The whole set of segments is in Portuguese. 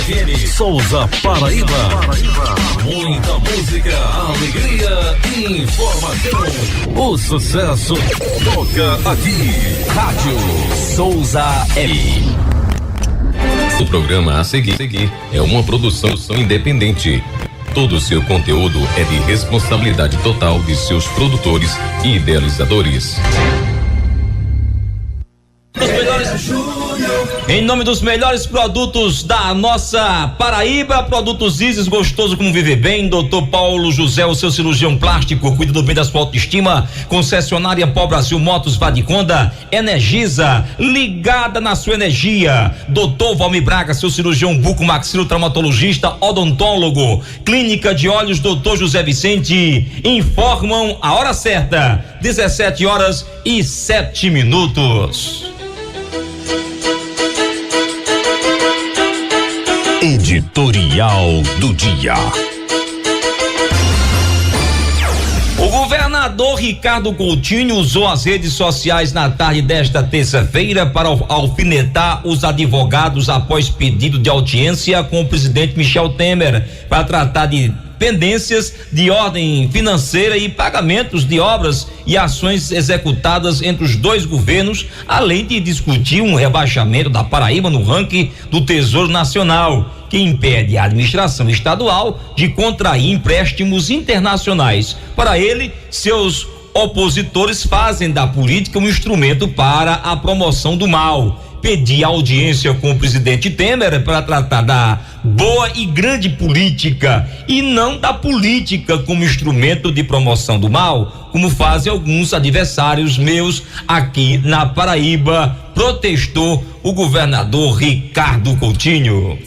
FM, Souza, Paraíba. Muita música, alegria e informação. O sucesso toca aqui. Rádio Souza FM. O programa a seguir é uma produção independente. Todo o seu conteúdo é de responsabilidade total de seus produtores e idealizadores. Em nome dos melhores produtos da nossa Paraíba, Produtos Isis, gostoso como viver bem, Dr. Paulo José, o seu cirurgião plástico, cuida do bem da sua autoestima, concessionária Pó Brasil Motos Vadiconda, Energisa, ligada na sua energia, Dr. Valmir Braga, seu cirurgião buco-maxilo traumatologista, odontólogo, Clínica de Olhos Dr. José Vicente, informam a hora certa, 17h07. Editorial do dia. O governador Ricardo Coutinho usou as redes sociais na tarde desta terça-feira para alfinetar os advogados após pedido de audiência com o presidente Michel Temer para tratar de pendências de ordem financeira e pagamentos de obras e ações executadas entre os dois governos, além de discutir um rebaixamento da Paraíba no ranking do Tesouro Nacional, que impede a administração estadual de contrair empréstimos internacionais. Para ele, seus opositores fazem da política um instrumento para a promoção do mal. Pedir audiência com o presidente Temer para tratar da boa e grande política e não da política como instrumento de promoção do mal, como fazem alguns adversários meus aqui na Paraíba, protestou o governador Ricardo Coutinho.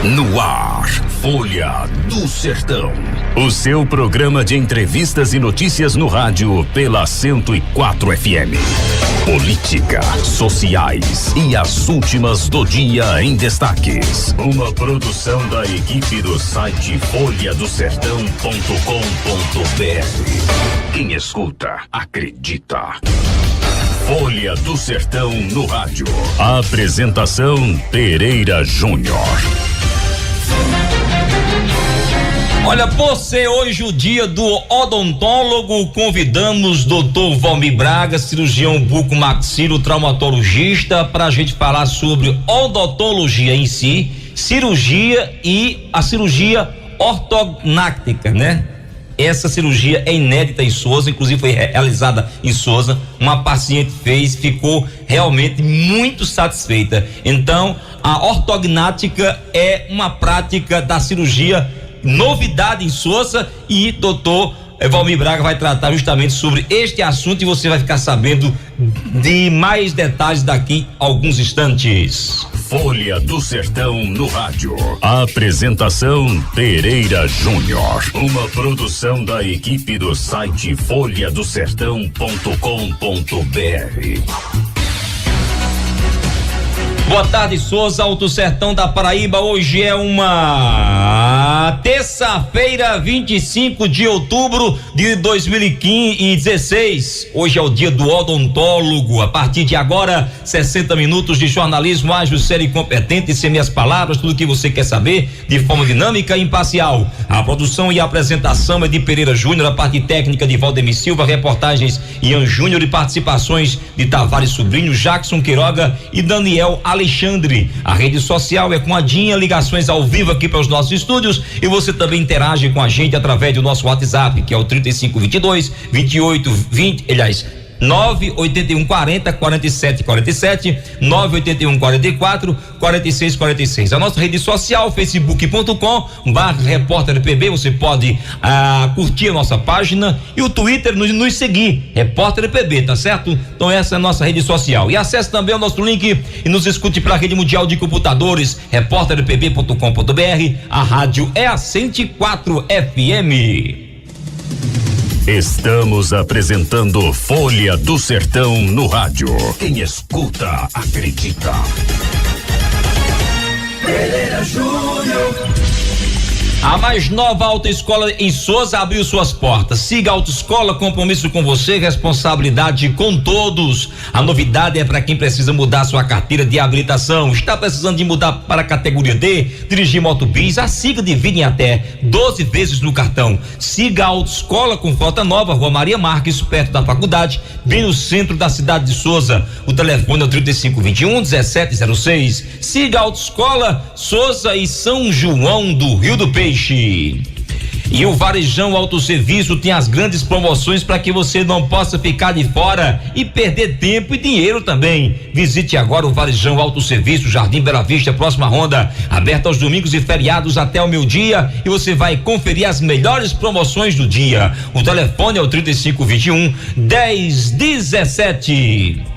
No ar, Folha do Sertão. O seu programa de entrevistas e notícias no rádio pela 104 FM. Política, sociais e as últimas do dia em destaques. Uma produção da equipe do site folhadosertão.com.br. Quem escuta, acredita. Folha do Sertão no rádio. Apresentação Pereira Júnior. Olha, por ser hoje o dia do odontólogo, convidamos Dr. Valmir Braga, cirurgião buco-maxilo traumatologista, para a gente falar sobre odontologia em si, cirurgia e a cirurgia ortognática, né? Essa cirurgia é inédita em Souza, inclusive foi realizada em Souza. Uma paciente fez, ficou realmente muito satisfeita. Então, a ortognática é uma prática da cirurgia, novidade em Souza, e doutor Valmir Braga vai tratar justamente sobre este assunto e você vai ficar sabendo de mais detalhes daqui a alguns instantes. Folha do Sertão no rádio. Apresentação Pereira Júnior. Uma produção da equipe do site folhadosertão.com.br. Boa tarde, Souza, Alto Sertão da Paraíba. Hoje é uma terça-feira, 25 de outubro de 2016. Hoje é o dia do odontólogo. A partir de agora, 60 minutos de jornalismo ágil, sério e competente, sem minhas palavras, tudo que você quer saber de forma dinâmica e imparcial. A produção e a apresentação é de Pereira Júnior, a parte técnica de Valdemir Silva, reportagens Ian Júnior e participações de Tavares Sobrinho, Jackson Queiroga e Daniel Alexandre. A rede social é com a Dinha, ligações ao vivo aqui para os nossos estúdios, e você também interage com a gente através do nosso WhatsApp, que é o 98140-4747, 98144-4646. A nossa rede social, facebook.com/repórterpb, você pode curtir a nossa página, e o Twitter nos seguir, Repórter PB, tá certo? Então essa é a nossa rede social. E acesse também o nosso link e nos escute pela rede mundial de computadores, repórterpb.com.br. A rádio é a 104 FM. Estamos apresentando Folha do Sertão no rádio. Quem escuta, acredita. Pereira Júnior. A mais nova autoescola em Souza abriu suas portas. Siga a autoescola, compromisso com você, responsabilidade com todos. A novidade é para quem precisa mudar sua carteira de habilitação. Está precisando de mudar para a categoria D, dirigir motobis? A Siga divide em até 12 vezes no cartão. Siga a autoescola com frota nova, Rua Maria Marques, perto da faculdade, bem no centro da cidade de Souza. O telefone é o 3521-1706. Siga a autoescola Souza e São João do Rio do Peixe. E o Varejão Autosserviço tem as grandes promoções para que você não possa ficar de fora e perder tempo e dinheiro também. Visite agora o Varejão Autosserviço, Jardim Bela Vista, próxima Ronda, aberto aos domingos e feriados até o meio-dia, e você vai conferir as melhores promoções do dia. O telefone é o 3521-1017.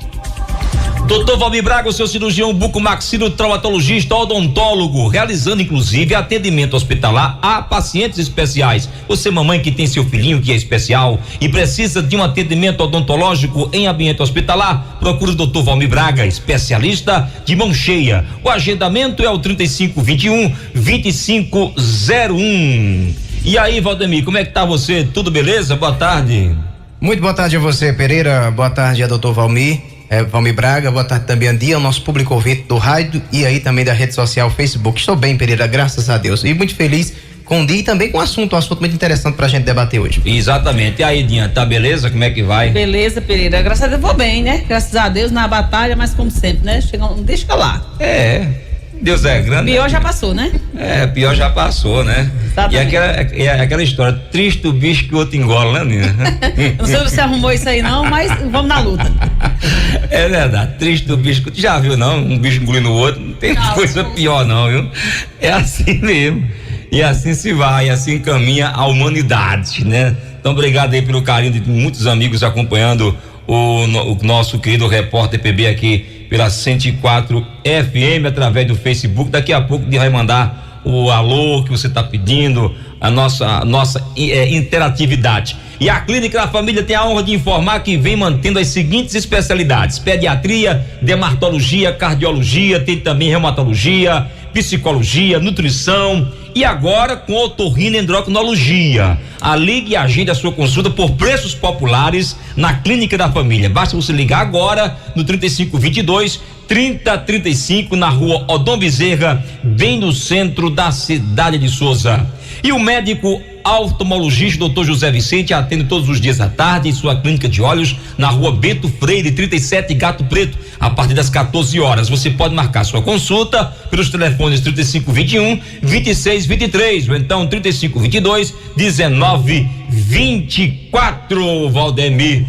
Dr. Valmir Braga, o seu cirurgião bucomaxilo traumatologista odontólogo, realizando inclusive atendimento hospitalar a pacientes especiais. Você, mamãe que tem seu filhinho que é especial e precisa de um atendimento odontológico em ambiente hospitalar, procure o Dr. Valmir Braga, especialista de mão cheia. O agendamento é o 3521-2501. E aí, Valdemir, como é que tá você? Tudo beleza? Boa tarde. Muito boa tarde a você, Pereira. Boa tarde a Dr. Valmir. Valmir Braga, boa tarde também a dia, ao nosso público ouvinte do rádio e aí também da rede social Facebook. Estou bem, Pereira, graças a Deus, e muito feliz com o dia e também com um assunto muito interessante pra gente debater hoje. Exatamente. E aí, Dinha, tá beleza? Como é que vai? Beleza, Pereira, graças a Deus vou bem, né? Graças a Deus na batalha, mas como sempre, né? Deixa lá. Deus é grande. Pior já passou, né? Pior já passou, né? Exatamente. E aquela história, triste o bicho que o outro engola, né, Nina? Não sei se você arrumou isso aí não, mas vamos na luta. É verdade, triste o bicho, tu já viu não? Um bicho engolindo o outro, não tem coisa pior não, viu? É assim mesmo, e assim se vai, assim caminha a humanidade, né? Então obrigado aí pelo carinho de muitos amigos acompanhando o nosso querido repórter PB aqui pela 104 FM através do Facebook. Daqui a pouco ele vai mandar o alô que você está pedindo, a nossa interatividade. E a Clínica da Família tem a honra de informar que vem mantendo as seguintes especialidades: pediatria, dermatologia, cardiologia, tem também reumatologia, psicologia, nutrição e agora com otorrinoendocrinologia. Ligue e agende a sua consulta por preços populares na Clínica da Família. Basta você ligar agora no 3522-3035 na Rua Odom Bezerra, bem no centro da cidade de Souza. E o médico oftalmologista Dr. José Vicente atende todos os dias à tarde em sua clínica de olhos na Rua Bento Freire, 37, Gato Preto, a partir das 14 horas. Você pode marcar sua consulta pelos telefones 3521-2623 ou então 3522-1924, Valdemir.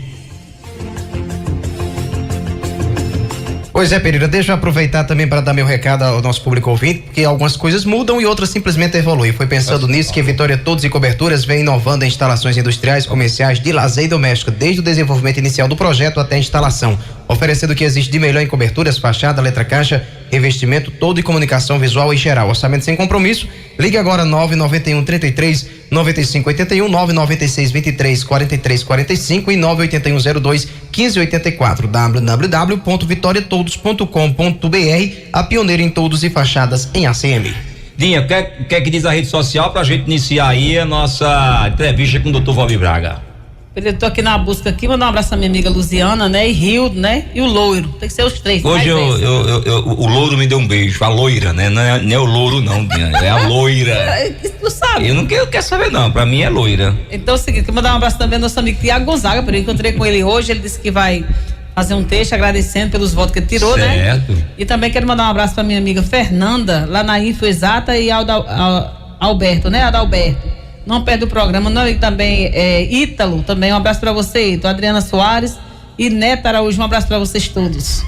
Pois é, Pereira, deixa eu aproveitar também para dar meu recado ao nosso público ouvinte, porque algumas coisas mudam e outras simplesmente evoluem. Foi pensando nisso que a Vitória Todos e Coberturas vem inovando em instalações industriais, comerciais, de lazer e doméstico, desde o desenvolvimento inicial do projeto até a instalação, oferecendo o que existe de melhor em coberturas, fachada, letra caixa, revestimento todo e comunicação visual em geral. Orçamento sem compromisso. Ligue agora 991-33-9581, 996-23-4345 e 98102-1584. www.vitoriatodos.com.br, a pioneira em todos e fachadas em ACM. Dinha, o que é que diz a rede social pra gente iniciar aí a nossa entrevista com o Dr. Valmir Braga? Eu tô aqui na busca aqui, mandar um abraço à minha amiga Luziana, né? E Rildo, né? E o Loiro, tem que ser os três. Hoje o Louro me deu um beijo, a loira, né? Não é o Louro não, é a loira. Tu sabe. Eu não quero saber não, pra mim é loira. Então é o seguinte, quero mandar um abraço também ao nosso amigo Tiago Gonzaga, porque eu encontrei com ele hoje, ele disse que vai fazer um texto agradecendo pelos votos que ele tirou, certo, né? E também quero mandar um abraço pra minha amiga Fernanda, lá na Info Exata, e Alberto, né? Adalberto. Não perde o programa, não, e também Ítalo, também um abraço para você, Ítalo, Adriana Soares e Neta Araújo, um abraço para vocês todos.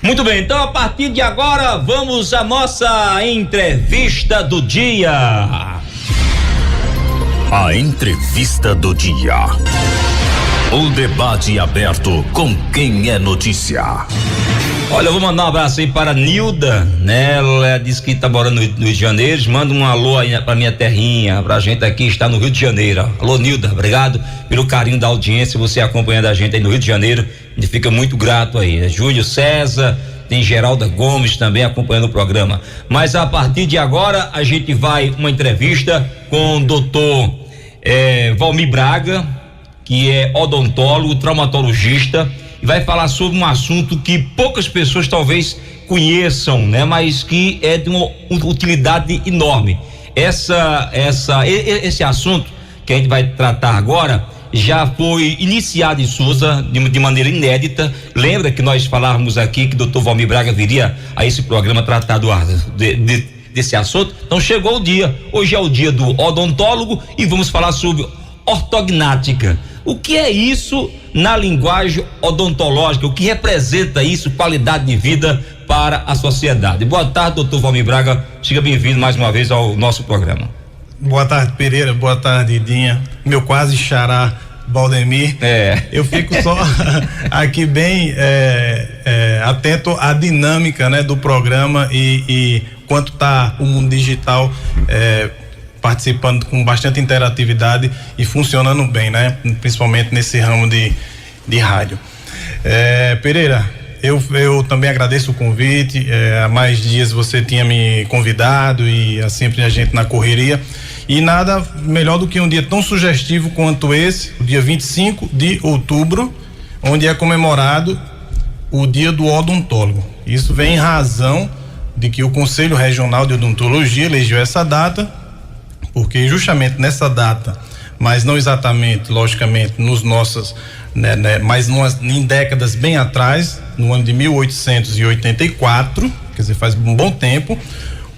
Muito bem, então a partir de agora vamos à nossa entrevista do dia. A entrevista do dia. O debate aberto com quem é notícia. Olha, eu vou mandar um abraço aí para a Nilda, né? Ela disse que tá morando no Rio de Janeiro. Manda um alô aí pra minha terrinha, pra gente aqui, está no Rio de Janeiro. Alô, Nilda, obrigado pelo carinho da audiência, você acompanhando a gente aí no Rio de Janeiro. A gente fica muito grato aí. Júlio César tem Geralda Gomes também acompanhando o programa. Mas a partir de agora a gente vai uma entrevista com o doutor Valmir Braga, que é odontólogo, traumatologista, e vai falar sobre um assunto que poucas pessoas talvez conheçam, né? Mas que é de uma utilidade enorme. Esse assunto que a gente vai tratar agora já foi iniciado em Souza de maneira inédita. Lembra que nós falávamos aqui que o doutor Valmir Braga viria a esse programa tratar desse assunto? Então chegou o dia. Hoje é o dia do odontólogo e vamos falar sobre ortognática. O que é isso na linguagem odontológica? O que representa isso, qualidade de vida para a sociedade? Boa tarde, doutor Valmir Braga. Seja bem-vindo mais uma vez ao nosso programa. Boa tarde, Pereira. Boa tarde, Idinha. Meu quase xará, Valdemir. Eu fico só aqui bem atento à dinâmica, né, do programa e quanto tá o mundo digital participando com bastante interatividade e funcionando bem, né? Principalmente nesse ramo de rádio. Pereira, eu também agradeço o convite. Há mais dias você tinha me convidado e sempre a gente na correria. E nada melhor do que um dia tão sugestivo quanto esse, o dia 25 de outubro, onde é comemorado o Dia do Odontólogo. Isso vem em razão de que o Conselho Regional de Odontologia elegeu essa data, porque justamente nessa data, mas não exatamente, logicamente, nos nossos, mas em décadas bem atrás, no ano de 1884, quer dizer, faz um bom tempo,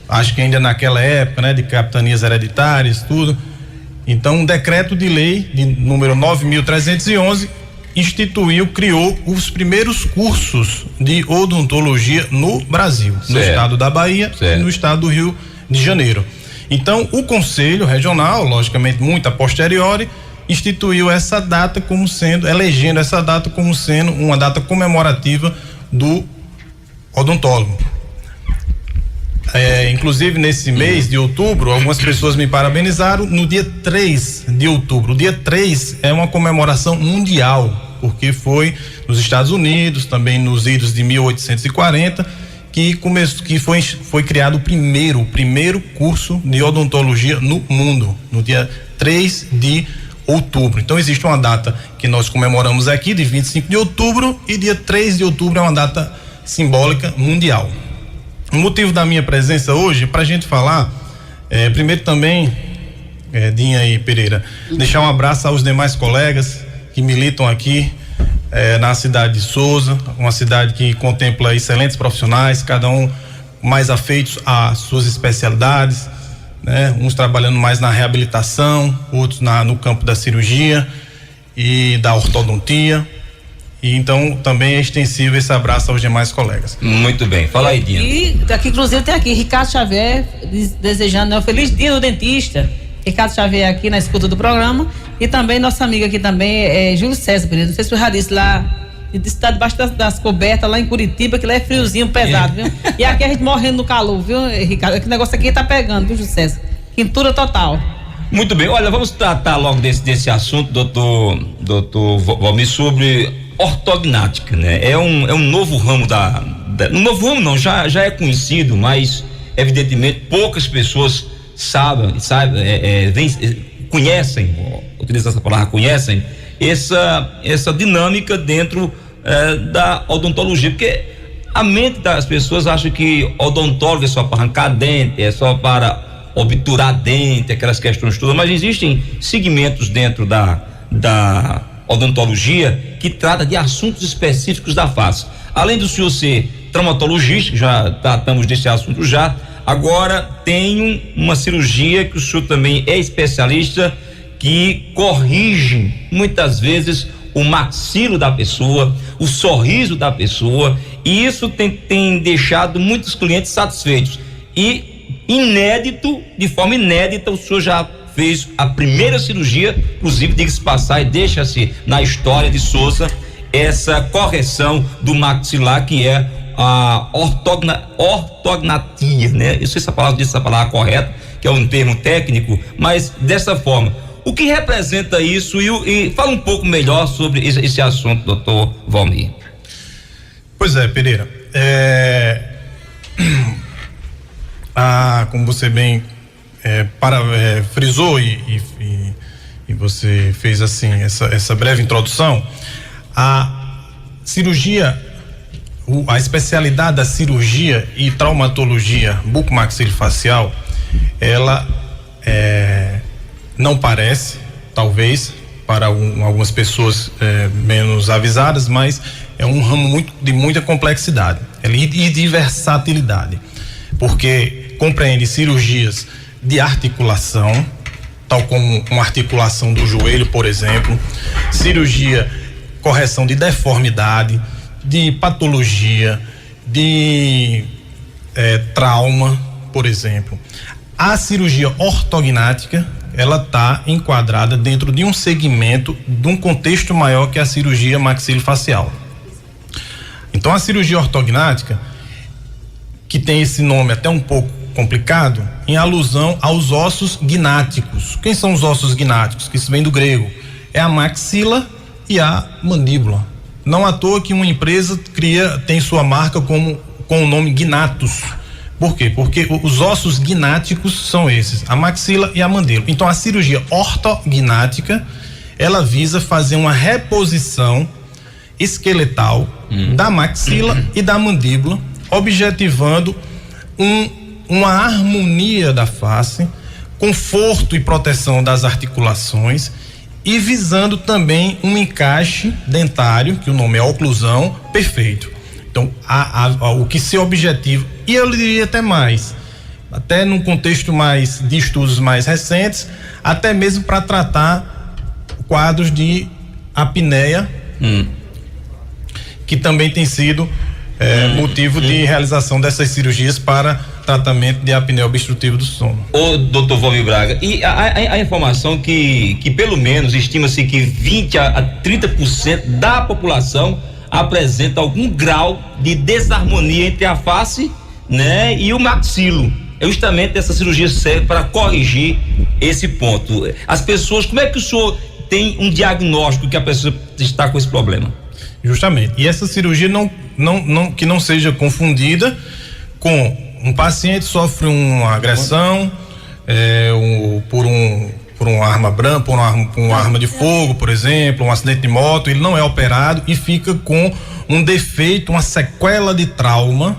acho que ainda naquela época, né, de capitanias hereditárias, tudo. Então, um decreto de lei de número 9.311 criou os primeiros cursos de odontologia no Brasil, no estado da Bahia e no estado do Rio de Janeiro. Então, o Conselho Regional, logicamente muito a posteriori, instituiu essa data elegendo essa data como sendo uma data comemorativa do odontólogo. Inclusive nesse mês de outubro, algumas pessoas me parabenizaram no dia 3 de outubro. O dia 3 é uma comemoração mundial, porque foi nos Estados Unidos, também nos idos de 1840, que foi criado o primeiro curso de odontologia no mundo, no dia 3 de outubro. Então existe uma data que nós comemoramos aqui, de 25 de outubro, e dia 3 de outubro é uma data simbólica mundial. O motivo da minha presença hoje, para a gente falar, primeiro também, Dinha e Pereira, deixar um abraço aos demais colegas que militam aqui na cidade de Souza, uma cidade que contempla excelentes profissionais, cada um mais afeitos às suas especialidades, né? Uns trabalhando mais na reabilitação, outros no campo da cirurgia e da ortodontia. E então também é extensível esse abraço aos demais colegas. Muito bem, fala aí, Dinha. E aqui, inclusive, tem aqui Ricardo Xavier desejando um feliz dia do dentista. Ricardo Xavier aqui na escuta do programa. E também nossa amiga aqui também é Júlio César, não sei se o Radice lá está debaixo das cobertas lá em Curitiba, que lá é friozinho, pesado, viu? E aqui a gente morrendo no calor, viu, Ricardo? Que negócio aqui tá pegando, viu, Júlio César? Quintura total. Muito bem, olha, vamos tratar logo desse assunto, doutor Valmir, sobre ortognática, né? É um novo ramo um novo ramo não, já é conhecido, mas evidentemente poucas pessoas conhecem, utilizando essa palavra, conhecem essa dinâmica dentro da odontologia, porque a mente das pessoas acha que odontólogo é só para arrancar dente, é só para obturar dente, aquelas questões todas, mas existem segmentos dentro da odontologia que trata de assuntos específicos da face. Além do senhor ser traumatologista, já tratamos desse assunto já, agora tem uma cirurgia que o senhor também é especialista, que corrige muitas vezes o maxilo da pessoa, o sorriso da pessoa, e isso tem deixado muitos clientes satisfeitos. E de forma inédita, o senhor já fez a primeira cirurgia, inclusive, diga-se passar, e deixa-se na história de Souza essa correção do maxilar, que é a ortognatia, né? Eu sei se essa palavra correta, que é um termo técnico, mas dessa forma. O que representa isso e fala um pouco melhor sobre esse assunto, doutor Valmir. Pois é, Pereira. como você bem frisou e você fez assim essa breve introdução, a cirurgia, a especialidade da cirurgia e traumatologia bucomaxilofacial, ela não parece, talvez, para algumas pessoas menos avisadas, mas é um ramo de muita complexidade e de versatilidade, porque compreende cirurgias de articulação, tal como uma articulação do joelho, por exemplo, cirurgia, correção de deformidade, de patologia, de trauma, por exemplo. A cirurgia ortognática, ela está enquadrada dentro de um segmento, de um contexto maior que a cirurgia maxilofacial. Então, a cirurgia ortognática, que tem esse nome até um pouco complicado, em alusão aos ossos gnáticos. Quem são os ossos gnáticos? Que isso vem do grego. É a maxila e a mandíbula. Não à toa que uma empresa tem sua marca com o nome Gnatus. Por quê? Porque os ossos gnáticos são esses, a maxila e a mandíbula. Então, a cirurgia ortognática, ela visa fazer uma reposição esqueletal da maxila e da mandíbula, objetivando uma harmonia da face, conforto e proteção das articulações e visando também um encaixe dentário, que o nome é oclusão, perfeito. Então, o que se objetiva, e eu diria até mais, até num contexto de estudos mais recentes, até mesmo para tratar quadros de apneia, que também tem sido motivo de realização dessas cirurgias para tratamento de apneia obstrutiva do sono. Ô, doutor Valmir Braga, e a informação que pelo menos estima-se que 20 a 30% da população apresenta algum grau de desarmonia entre a face, né, e o maxilo. Justamente essa cirurgia serve para corrigir esse ponto. As pessoas, como é que o senhor tem um diagnóstico que a pessoa está com esse problema? Justamente. E essa cirurgia que não seja confundida com um paciente sofre uma agressão por uma arma branca, por uma arma de fogo, por exemplo, um acidente de moto, ele não é operado e fica com um defeito, uma sequela de trauma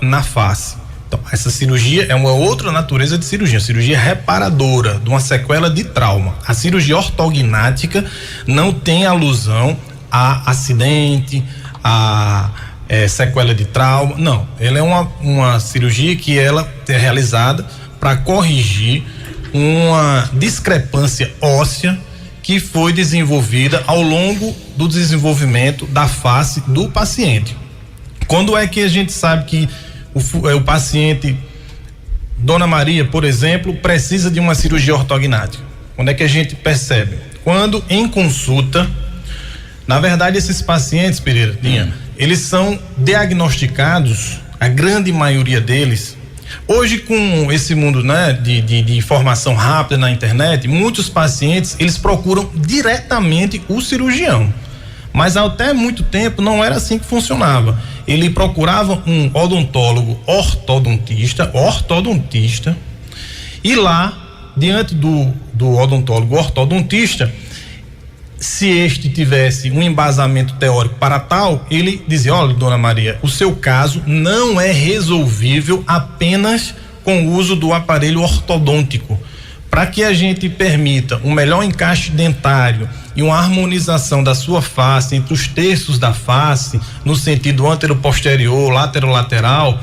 na face. Então, essa cirurgia é uma outra natureza de cirurgia reparadora de uma sequela de trauma. A cirurgia ortognática não tem alusão a acidente, a sequela de trauma, não. Ela é uma cirurgia que ela é realizada para corrigir uma discrepância óssea que foi desenvolvida ao longo do desenvolvimento da face do paciente. Quando é que a gente sabe que o paciente, Dona Maria, por exemplo, precisa de uma cirurgia ortognática? Quando é que a gente percebe? Quando em consulta, na verdade, esses pacientes, Pereira, eles são diagnosticados, a grande maioria deles. Hoje, com esse mundo, né, de informação rápida na internet, muitos pacientes, eles procuram diretamente o cirurgião. Mas até muito tempo não era assim que funcionava. Ele procurava um odontólogo ortodontista, e lá, diante do odontólogo ortodontista, se este tivesse um embasamento teórico para tal, ele dizia: olha, Dona Maria, o seu caso não é resolvível apenas com o uso do aparelho ortodôntico. Para que a gente permita um melhor encaixe dentário e uma harmonização da sua face entre os terços da face, no sentido antero-posterior, látero-lateral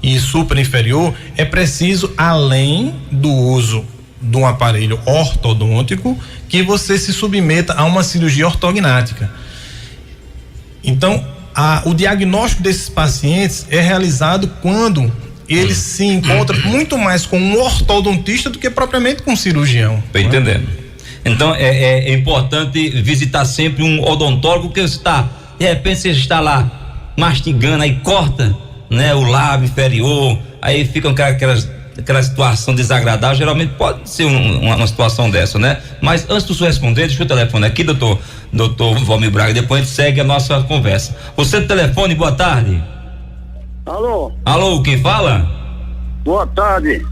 e supra-inferior, é preciso, além do uso de um aparelho ortodôntico, que você se submeta a uma cirurgia ortognática. Então, o diagnóstico desses pacientes é realizado quando eles se encontram muito mais com um ortodontista do que propriamente com um cirurgião. Tô entendendo. Então, é importante visitar sempre um odontólogo, porque de repente você está lá mastigando, aí corta, né, o lábio inferior, aí ficam aquelas aquela situação desagradável, geralmente pode ser uma situação dessa, né? Mas antes do senhor responder, deixa o telefone aqui, doutor Valmir Braga, depois a gente segue a nossa conversa. Você do telefone, boa tarde. Alô? Alô, quem fala? Boa tarde,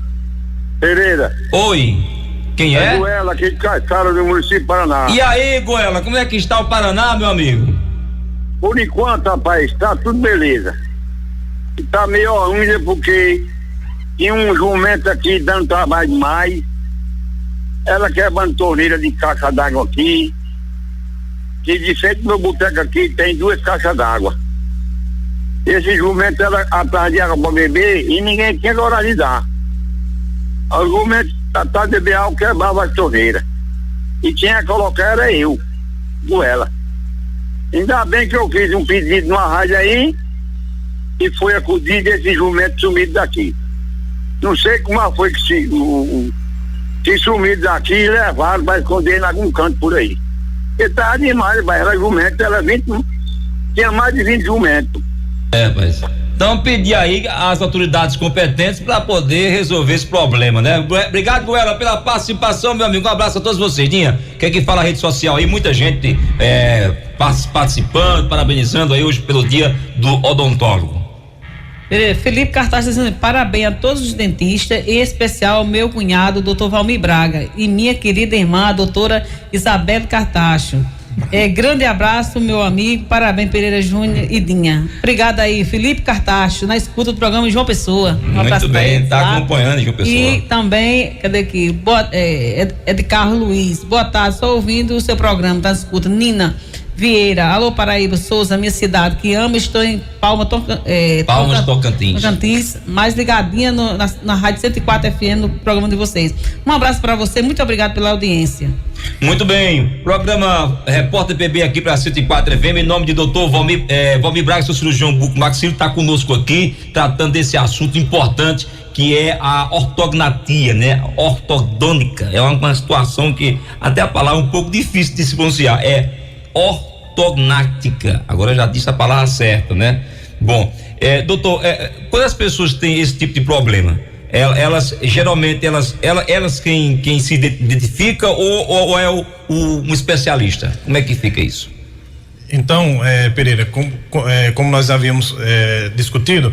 Pereira. Oi, quem é? Goela, aqui de Caiçara, do município de Paraná. E aí, Goela, como é que está o Paraná, meu amigo? Por enquanto, rapaz, tá tudo beleza. Tá meio ainda porque tinha um jumento aqui dando trabalho demais. Ela quebrando torneira de caixa d'água aqui. Que de frente do meu boteco aqui tem 2 caixas d'água. Esse jumento ela atrás de água para beber e ninguém tinha coragem de dar. O jumento atrás de beber água quebrava as torneiras. E tinha que colocar era eu, com ela. Ainda bem que eu fiz um pedido numa rádio aí e foi acudido esse jumento sumido daqui. Não sei como foi que se sumido daqui e levaram para esconder em algum canto por aí. Porque tava demais, era jumento, tinha mais de 20 jumentos. Mas então pedir aí às autoridades competentes para poder resolver esse problema, né? Obrigado, Goela, pela participação, meu amigo. Um abraço a todos vocês. Dinha, quer que fala a rede social aí? Muita gente participando, parabenizando aí hoje pelo dia do odontólogo. Felipe Cartaz dizendo parabéns a todos os dentistas, em especial ao meu cunhado, doutor Valmir Braga, e minha querida irmã, a doutora Isabel Cartacho. Grande abraço, meu amigo, parabéns, Pereira Júnior e Dinha. Obrigada aí, Felipe Cartacho, na escuta do programa João Pessoa. Muito bem, tá acompanhando João Pessoa. E também, cadê aqui? É de Carlos Luiz. Boa tarde, só ouvindo o seu programa, tá na escuta. Nina Vieira, alô Paraíba, Souza, minha cidade, que amo, estou em Palmas Tocantins, mais ligadinha na Rádio 104 FM, no programa de vocês. Um abraço para você, muito obrigado pela audiência. Muito bem, programa Repórter PB aqui para 104 FM, em nome de doutor Valmir Braga, seu cirurgião bucomaxilo, está conosco aqui, tratando desse assunto importante, que é a ortognatia, né? Ortodônica, é uma situação que até a palavra é um pouco difícil de se pronunciar, ortognática, agora eu já disse a palavra certa, né? Bom, doutor, quando as pessoas têm esse tipo de problema, elas geralmente quem se identifica ou é um especialista? Como é que fica isso? Então, Pereira, como nós havíamos discutido,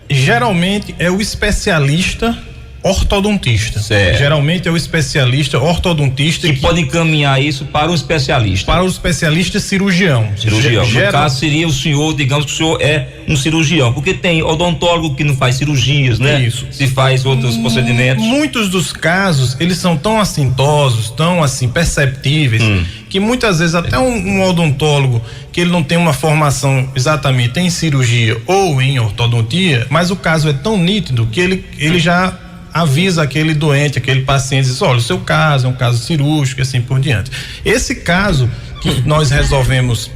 geralmente é o especialista ortodontista. Certo. Geralmente é o especialista ortodontista que pode encaminhar isso para um especialista. Para o especialista cirurgião. No caso seria o senhor, digamos que o senhor é um cirurgião, porque tem odontólogo que não faz cirurgias, né? Isso. Se faz outros procedimentos. Muitos dos casos, eles são tão assintosos, tão assim perceptíveis, que muitas vezes até um odontólogo que ele não tem uma formação exatamente em cirurgia ou em ortodontia, mas o caso é tão nítido que ele já avisa aquele doente, aquele paciente, diz, olha, o seu caso é um caso cirúrgico e assim por diante. Esse caso que nós resolvemos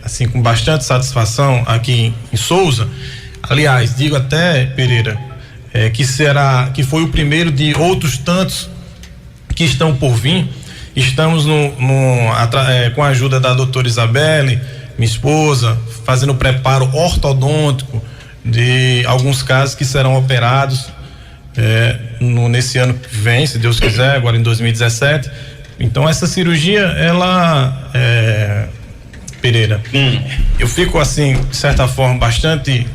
assim com bastante satisfação aqui em Souza, aliás, digo até, Pereira, que foi o primeiro de outros tantos que estão por vir. Estamos com a ajuda da doutora Isabelle, minha esposa, fazendo o preparo ortodôntico de alguns casos que serão operados nesse ano que vem, se Deus quiser, agora em 2017. Então essa cirurgia, ela Pereira, eu fico assim, de certa forma, bastante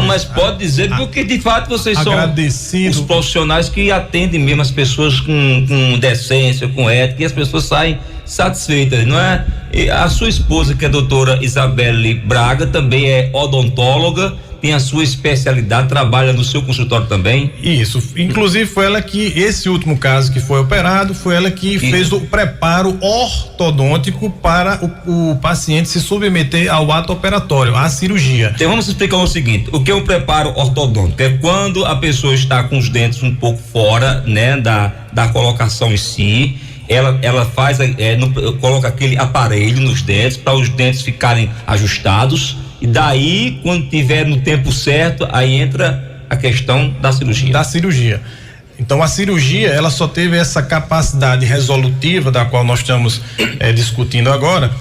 mas pode dizer porque de fato vocês agradecido. São os profissionais que atendem mesmo as pessoas com decência, com ética, e as pessoas saem satisfeitas, não é? E a sua esposa, que é a doutora Isabelle Braga, também é odontóloga, tem a sua especialidade, trabalha no seu consultório também. Isso, inclusive foi ela que, esse último caso que foi operado, foi ela que fez o preparo ortodôntico para o paciente se submeter ao ato operatório, à cirurgia. Então vamos explicar o seguinte, o que é um preparo ortodôntico? É quando a pessoa está com os dentes um pouco fora, né, da colocação em si, ela faz, coloca aquele aparelho nos dentes para os dentes ficarem ajustados. E daí, quando tiver no tempo certo, aí entra a questão da cirurgia. Então a cirurgia, ela só teve essa capacidade resolutiva da qual nós estamos discutindo agora,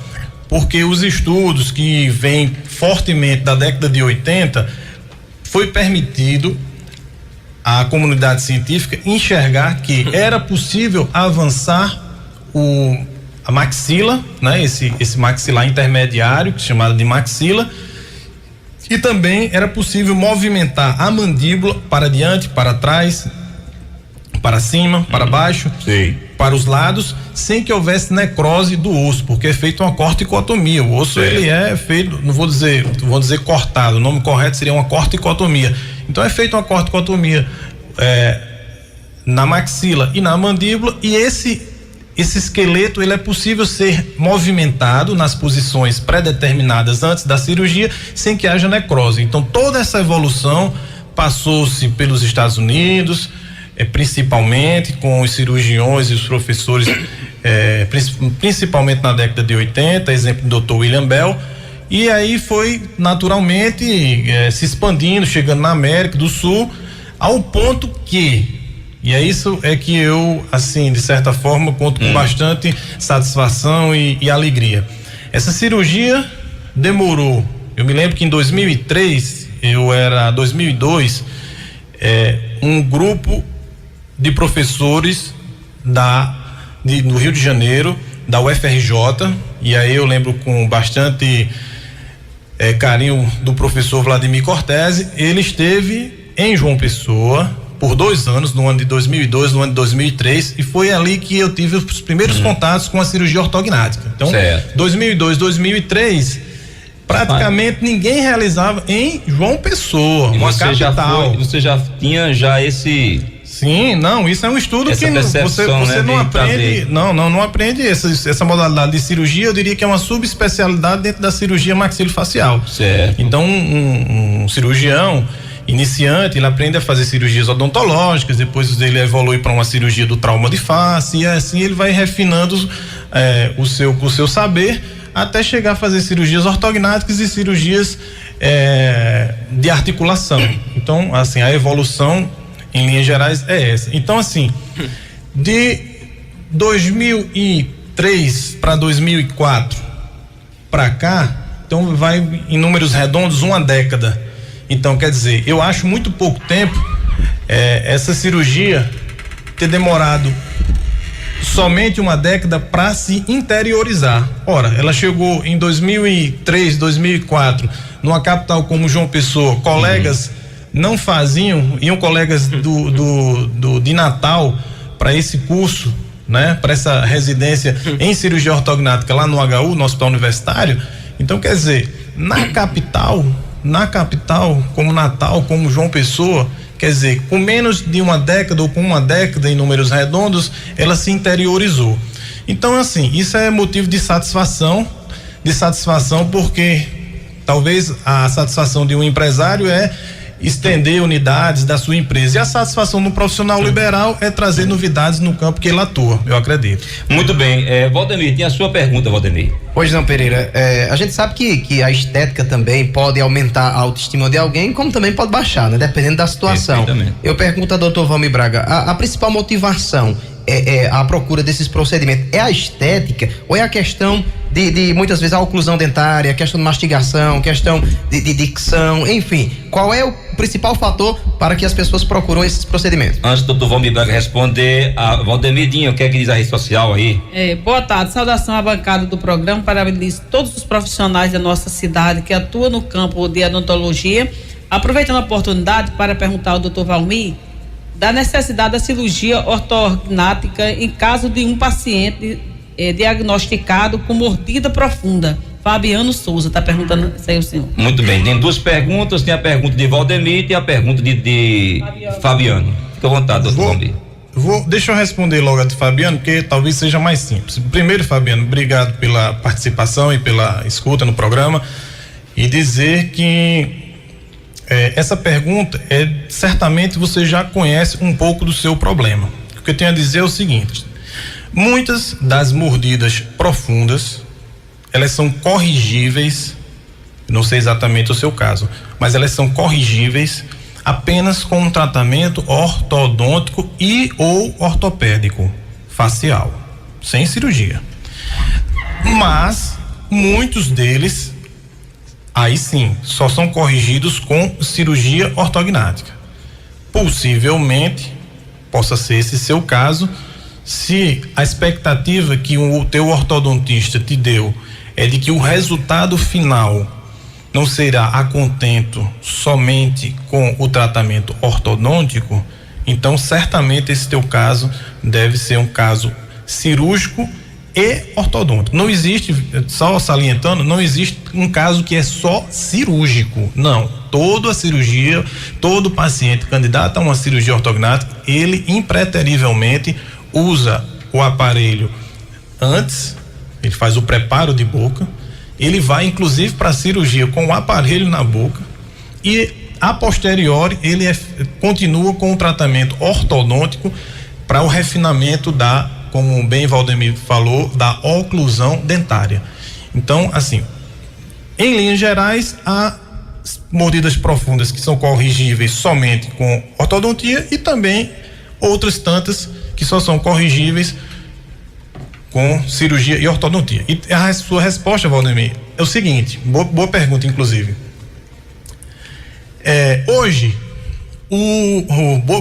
porque os estudos que vêm fortemente da década de 80, foi permitido a comunidade científica enxergar que era possível avançar a maxila, né? Esse maxilar intermediário, chamado de maxila, e também era possível movimentar a mandíbula para diante, para trás, para cima, para baixo, para os lados, sem que houvesse necrose do osso, porque é feita uma corticotomia. O osso ele é feito, não vou dizer cortado, o nome correto seria uma corticotomia. Então é feita uma corticotomia na maxila e na mandíbula, e esse esqueleto ele é possível ser movimentado nas posições pré-determinadas antes da cirurgia, sem que haja necrose. Então toda essa evolução passou-se pelos Estados Unidos, principalmente com os cirurgiões e os professores, principalmente na década de 80, exemplo do Dr. William Bell, e aí foi naturalmente se expandindo, chegando na América do Sul, ao ponto que, e é isso que eu, assim, de certa forma, conto com bastante satisfação e alegria. Essa cirurgia demorou, eu me lembro que em 2003, 2002, um grupo de professores no Rio de Janeiro, da UFRJ, e aí eu lembro com bastante carinho do professor Vladimir Cortese. Ele esteve em João Pessoa por 2 anos, no ano de 2002, no ano de 2003, e foi ali que eu tive os primeiros contatos com a cirurgia ortognática. Então, 2002, 2003, praticamente ninguém realizava em João Pessoa, uma capital. Você já tinha esse... Sim, não, isso é um estudo essa que você né, não aprende, não aprende essa modalidade de cirurgia. Eu diria que é uma subespecialidade dentro da cirurgia maxilofacial. Certo. Então um cirurgião iniciante, ele aprende a fazer cirurgias odontológicas, depois ele evolui para uma cirurgia do trauma de face, e assim ele vai refinando o seu saber, até chegar a fazer cirurgias ortognáticas e cirurgias de articulação. Então, assim, a evolução em linhas gerais é essa. Então, assim, de 2003 para 2004 para cá, então vai em números redondos 1 década. Então, quer dizer, eu acho muito pouco tempo essa cirurgia ter demorado somente 1 década para se interiorizar. Ora, ela chegou em 2003, 2004, numa capital como João Pessoa, colegas não faziam, iam colegas de Natal para esse curso, né? Para essa residência em cirurgia ortognática lá no HU, no Hospital Universitário. Então, quer dizer, na capital, como Natal, como João Pessoa, quer dizer, com menos de 1 década ou com 1 década em números redondos, ela se interiorizou. Então, assim, isso é motivo de satisfação porque talvez a satisfação de um empresário é estender unidades da sua empresa, e a satisfação do profissional liberal é trazer novidades no campo que ele atua, eu acredito. Muito bem, Valdemir, tem a sua pergunta, Valdemir. Pois não, Pereira, a gente sabe que a estética também pode aumentar a autoestima de alguém, como também pode baixar, né? Dependendo da situação. Eu pergunto ao doutor Valmir Braga, a principal motivação a procura desses procedimentos é a estética ou é a questão de muitas vezes a oclusão dentária, a questão de mastigação, questão de dicção, enfim, qual é o principal fator para que as pessoas procuram esses procedimentos? Antes do doutor Valmir Braga responder, a Valdemirdinho, o que é que diz a rede social aí? Boa tarde, saudação à bancada do programa, parabenizo todos os profissionais da nossa cidade que atuam no campo de odontologia, aproveitando a oportunidade para perguntar ao doutor Valmir da necessidade da cirurgia ortognática em caso de um paciente diagnosticado com mordida profunda. Fabiano Souza está perguntando isso aí o senhor. Muito bem, tem 2 perguntas, tem a pergunta de Valdemir e tem a pergunta de Fabiano. Fica à vontade, doutor Valmir. Deixa eu responder logo a de Fabiano, porque talvez seja mais simples. Primeiro, Fabiano, obrigado pela participação e pela escuta no programa, e dizer que essa pergunta certamente você já conhece um pouco do seu problema. O que eu tenho a dizer é o seguinte: muitas das mordidas profundas, elas são corrigíveis, não sei exatamente o seu caso, mas elas são corrigíveis apenas com um tratamento ortodôntico e ou ortopédico facial, sem cirurgia. Mas muitos deles, aí sim, só são corrigidos com cirurgia ortognática. possivelmente possa ser esse seu caso. Se a expectativa que o teu ortodontista te deu é de que o resultado final não será a contento somente com o tratamento ortodôntico, então certamente esse teu caso deve ser um caso cirúrgico e ortodôntico. Não existe, só salientando, não existe um caso que é só cirúrgico, não. Toda a cirurgia, todo paciente candidato a uma cirurgia ortognática, ele impreterivelmente usa o aparelho antes, ele faz o preparo de boca, ele vai inclusive para a cirurgia com o aparelho na boca e a posteriori ele continua com o tratamento ortodôntico para o refinamento como bem Valdemir falou, da oclusão dentária. Então, assim, em linhas gerais, há mordidas profundas que são corrigíveis somente com ortodontia e também outras tantas que só são corrigíveis com cirurgia e ortodontia. E a sua resposta, Valdemir, é o seguinte, boa pergunta, inclusive. Hoje,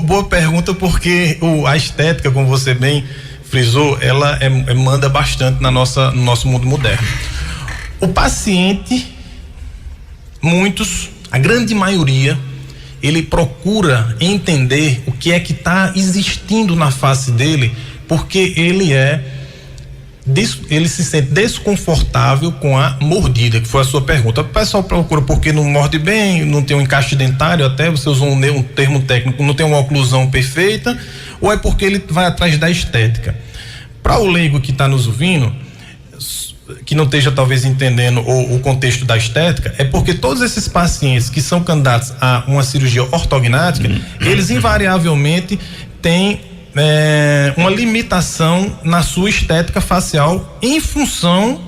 boa pergunta, porque a estética, como você bem frisou, ela manda bastante no nosso mundo moderno. O paciente, a grande maioria, ele procura entender o que é que está existindo na face dele, porque ele se sente desconfortável com a mordida, que foi a sua pergunta. O pessoal procura porque não morde bem, não tem um encaixe dentário, até você usou um termo técnico, não tem uma oclusão perfeita, ou é porque ele vai atrás da estética. Para o leigo que está nos ouvindo, que não esteja talvez entendendo o contexto da estética, é porque todos esses pacientes que são candidatos a uma cirurgia ortognática, eles invariavelmente têm uma limitação na sua estética facial em função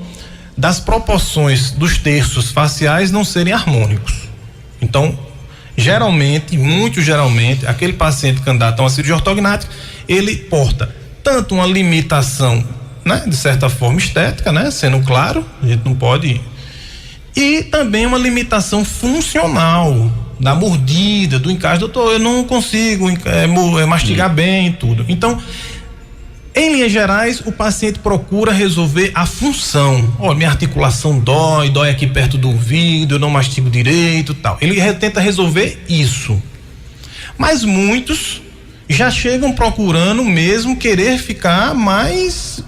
das proporções dos terços faciais não serem harmônicos. Então, muito geralmente, aquele paciente candidato a uma cirurgia ortognática, ele porta tanto uma limitação, né, de certa forma estética, né, sendo claro, a gente não pode, e também uma limitação funcional da mordida, do encaixe. Doutor, eu não consigo mastigar bem e tudo. Então, em linhas gerais, o paciente procura resolver a função. Minha articulação dói aqui perto do ouvido, eu não mastigo direito, tal. Ele tenta resolver isso. Mas muitos já chegam procurando mesmo querer ficar mais,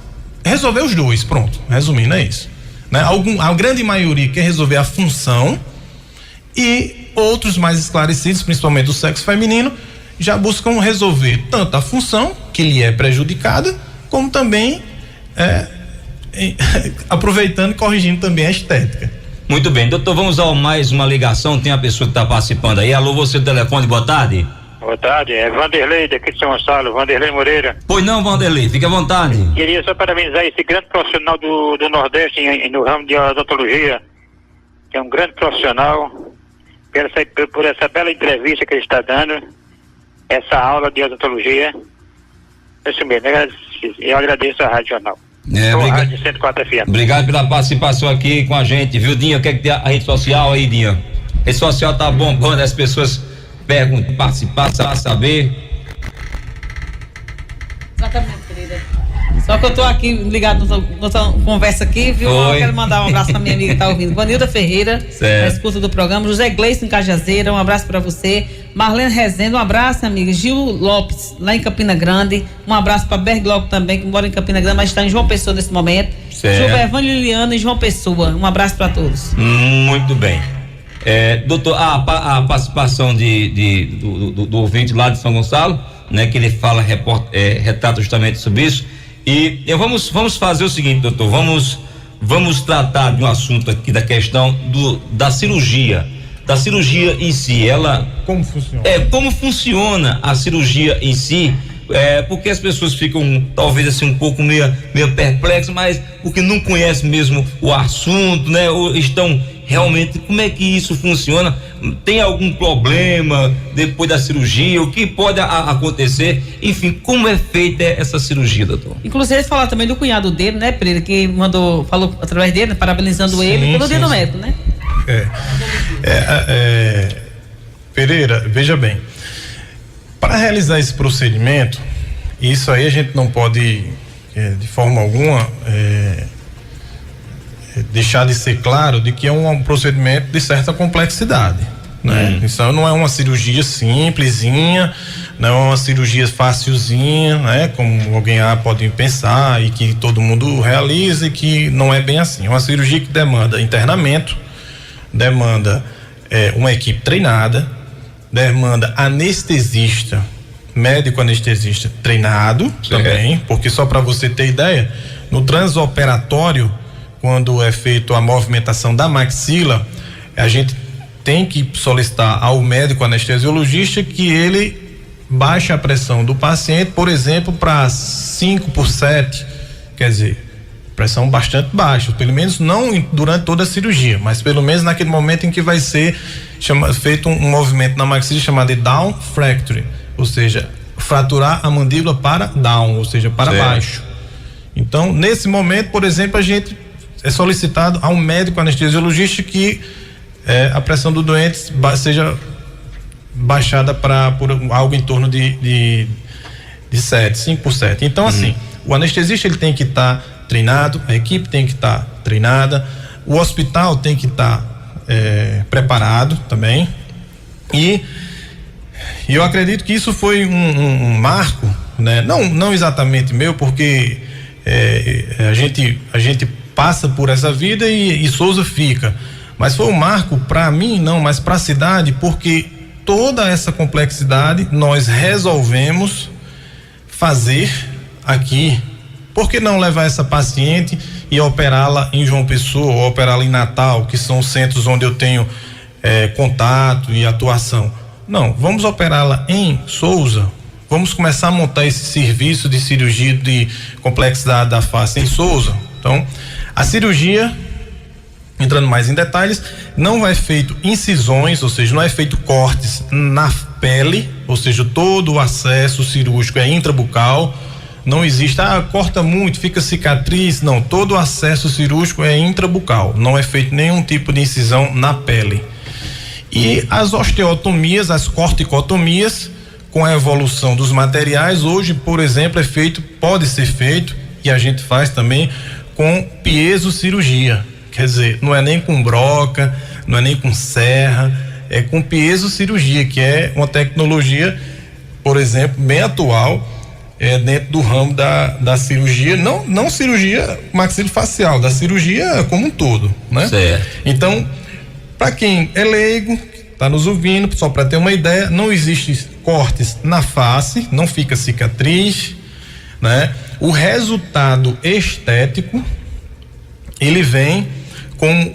resolver os dois, pronto, resumindo, é isso, né? A grande maioria quer resolver a função e outros mais esclarecidos, principalmente do sexo feminino, já buscam resolver tanto a função, que lhe é prejudicada, como também aproveitando e corrigindo também a estética. Muito bem, doutor, vamos a mais uma ligação, tem a pessoa que está participando aí. Alô, você do telefone, boa tarde. Boa tarde, é Vanderlei daqui de São Gonçalo, Vanderlei Moreira. Pois não, Vanderlei, fique à vontade. Queria só parabenizar esse grande profissional do Nordeste no ramo de odontologia, que é um grande profissional, por essa bela entrevista que ele está dando, essa aula de odontologia. Isso mesmo, eu agradeço a Rádio Jornal. Rádio 104 FM. Obrigado pela participação aqui com a gente, viu, Dinho? O que é que tem a rede social aí, Dinho? A rede social tá bombando, as pessoas perguntam, participar, saber. Exatamente, querida. Só que eu tô aqui ligado nossa conversa aqui, viu? Eu quero mandar um abraço pra minha amiga que tá ouvindo. Vanilda Ferreira, na escuta do programa. José Gleison Cajazeira, um abraço pra você. Marlene Rezende, um abraço, amiga. Gil Lopes, lá em Campina Grande. Um abraço pra Berglock também, que mora em Campina Grande, mas está em João Pessoa nesse momento. Gilbervan Liliana e João Pessoa. Um abraço pra todos. Muito bem. Doutor, a participação do ouvinte lá de São Gonçalo, né, que ele fala, retrata justamente sobre isso. E vamos fazer o seguinte, doutor, vamos tratar de um assunto aqui, da questão da cirurgia em si. Como funciona? Como funciona a cirurgia em si, porque as pessoas ficam talvez assim um pouco meio perplexas, mas porque não conhecem mesmo o assunto, né? Ou estão realmente, como é que isso funciona? Tem algum problema depois da cirurgia? O que pode acontecer? Enfim, como é feita essa cirurgia, doutor? Inclusive, falar também do cunhado dele, né, Pereira, que falou através dele, parabenizando ele pelo dia do médico, né? Pereira, veja bem, Para realizar esse procedimento, isso aí a gente não pode, de forma alguma, deixar de ser claro de que é um procedimento de certa complexidade, né? Isso não é uma cirurgia simplesinha, não é uma cirurgia facilzinha, né? Como alguém pode pensar e que todo mundo realiza, e que não é bem assim. É uma cirurgia que demanda internamento, demanda uma equipe treinada, demanda anestesista, médico anestesista treinado também, porque só para você ter ideia, no transoperatório, quando é feito a movimentação da maxila, a gente tem que solicitar ao médico anestesiologista que ele baixe a pressão do paciente, por exemplo, para 5/7, quer dizer, pressão bastante baixa, pelo menos não durante toda a cirurgia, mas pelo menos naquele momento em que vai ser feito um movimento na maxila chamado de down fracture, ou seja, fraturar a mandíbula para down, ou seja, para baixo. Então, nesse momento, por exemplo, a gente é solicitado a um médico anestesiologista que a pressão do doente seja baixada por algo em torno de 5/7. Então, assim, o anestesista ele tem que estar treinado, a equipe tem que estar treinada, o hospital tem que estar preparado também, e eu acredito que isso foi um marco, né? Não exatamente meu, porque a gente passa por essa vida e Souza fica, mas foi um marco para mim, mas para a cidade, porque toda essa complexidade nós resolvemos fazer aqui. Por que não levar essa paciente e operá-la em João Pessoa, ou operá-la em Natal, que são centros onde eu tenho contato e atuação? Não, vamos operá-la em Souza, vamos começar a montar esse serviço de cirurgia de complexidade da face em Souza. Então, a cirurgia, entrando mais em detalhes, não é feito incisões, ou seja, não é feito cortes na pele, ou seja, todo o acesso cirúrgico é intrabucal. Não existe, corta muito, fica cicatriz, não, todo o acesso cirúrgico é intrabucal, não é feito nenhum tipo de incisão na pele. E as osteotomias, as corticotomias, com a evolução dos materiais, hoje, por exemplo, pode ser feito, e a gente faz também com piezocirurgia, quer dizer, não é nem com broca, não é nem com serra, é com piezocirurgia, que é uma tecnologia, por exemplo, bem atual, dentro do ramo da cirurgia, não cirurgia maxilofacial, da cirurgia como um todo, né? Certo. Então, para quem é leigo, tá nos ouvindo, só para ter uma ideia, não existe cortes na face, não fica cicatriz, né? O resultado estético, ele vem como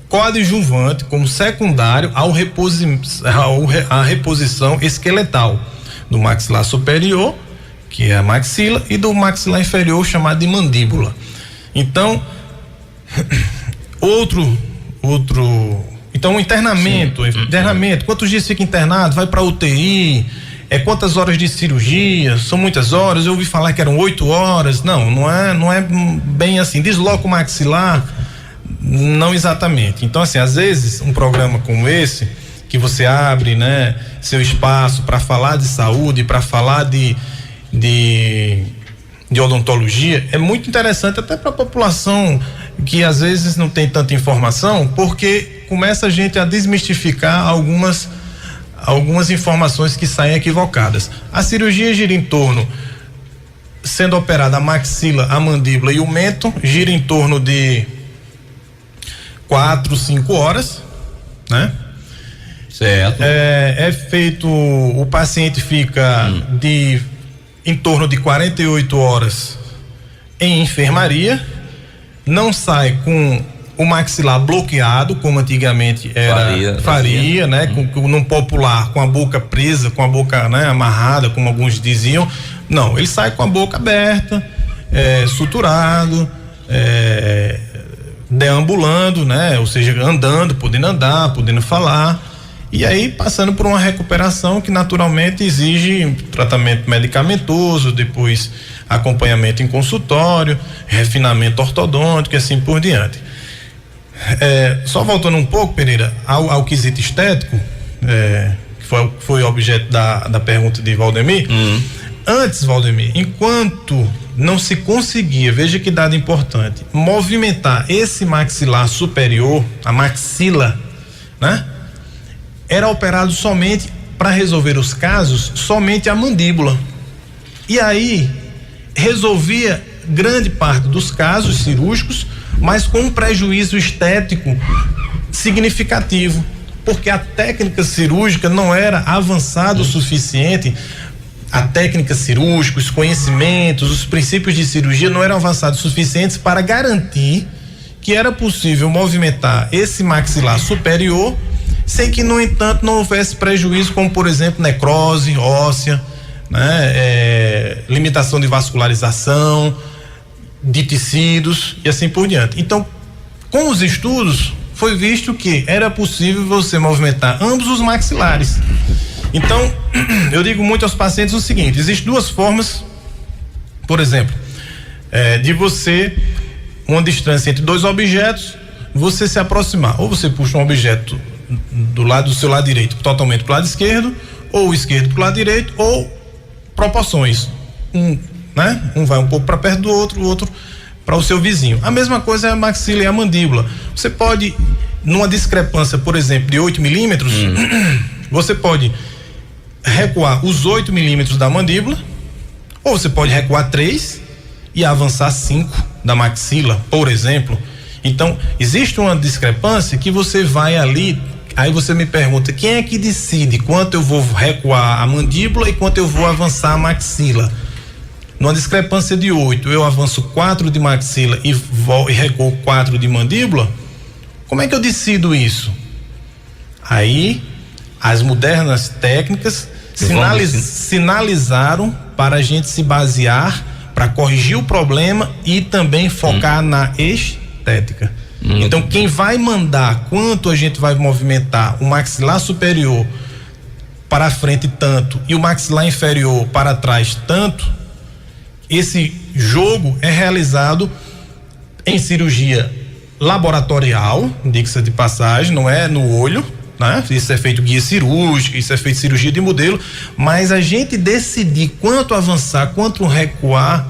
coadjuvante, como secundário à reposição esqueletal do maxilar superior, que é a maxila, e do maxilar inferior, chamado de mandíbula. Então, então, internamento, quantos dias fica internado, vai para UTI, quantas horas de cirurgia, são muitas horas, eu ouvi falar que eram 8 horas, não é bem assim, desloca o maxilar, não exatamente. Então, assim, às vezes um programa como esse, que você abre, né, seu espaço para falar de saúde, para falar de odontologia, é muito interessante até para a população que às vezes não tem tanta informação, porque começa a gente a desmistificar algumas informações que saem equivocadas. A cirurgia gira em torno, sendo operada a maxila, a mandíbula e o mento, gira em torno de 4-5 horas, né? Certo. É feito, o paciente fica em torno de 48 horas em enfermaria, não sai com o maxilar bloqueado, como antigamente faria, né? No popular, com a boca presa, com a boca, né, amarrada, como alguns diziam. Não, ele sai com a boca aberta, suturado, deambulando, né? Ou seja, andando, podendo andar, podendo falar. E aí passando por uma recuperação que naturalmente exige tratamento medicamentoso, depois acompanhamento em consultório, refinamento ortodôntico e assim por diante. Só voltando um pouco, Pereira, ao quesito estético, que foi objeto da pergunta de Valdemir. Antes, Valdemir, enquanto não se conseguia, veja que dado importante, movimentar esse maxilar superior, a maxila, né? Era operado somente, para resolver os casos, somente a mandíbula. E aí resolvia grande parte dos casos cirúrgicos, mas com um prejuízo estético significativo, porque a técnica cirúrgica não era avançada o suficiente. A técnica cirúrgica, os conhecimentos, os princípios de cirurgia não eram avançados suficientes para garantir que era possível movimentar esse maxilar superior sem que, no entanto, não houvesse prejuízo, como, por exemplo, necrose óssea, né? Limitação de vascularização, de tecidos e assim por diante. Então, com os estudos, foi visto que era possível você movimentar ambos os maxilares. Então, eu digo muito aos pacientes o seguinte: existem duas formas, por exemplo, de você, uma distância entre dois objetos, você se aproximar. Ou você puxa um objeto do seu lado direito totalmente para o lado esquerdo, ou o esquerdo para o lado direito, ou proporções. Um vai um pouco para perto do outro, o outro para o seu vizinho. A mesma coisa é a maxila e a mandíbula. Você pode, numa discrepância, por exemplo, de 8 milímetros, você pode recuar os 8 milímetros da mandíbula, ou você pode recuar 3 e avançar 5 da maxila, por exemplo. Então, existe uma discrepância que você vai ali, aí você me pergunta, quem é que decide quanto eu vou recuar a mandíbula e quanto eu vou avançar a maxila? Numa discrepância de 8, eu avanço 4 de maxila e recuo 4 de mandíbula? Como é que eu decido isso? Aí, as modernas técnicas sinalizaram para a gente se basear, para corrigir o problema e também focar na estética. Então, quem vai mandar quanto a gente vai movimentar o maxilar superior para frente tanto e o maxilar inferior para trás tanto, esse jogo é realizado em cirurgia laboratorial, diga-se de passagem, não é no olho, né? Isso é feito guia cirúrgica, isso é feito cirurgia de modelo, mas a gente decidir quanto avançar, quanto recuar,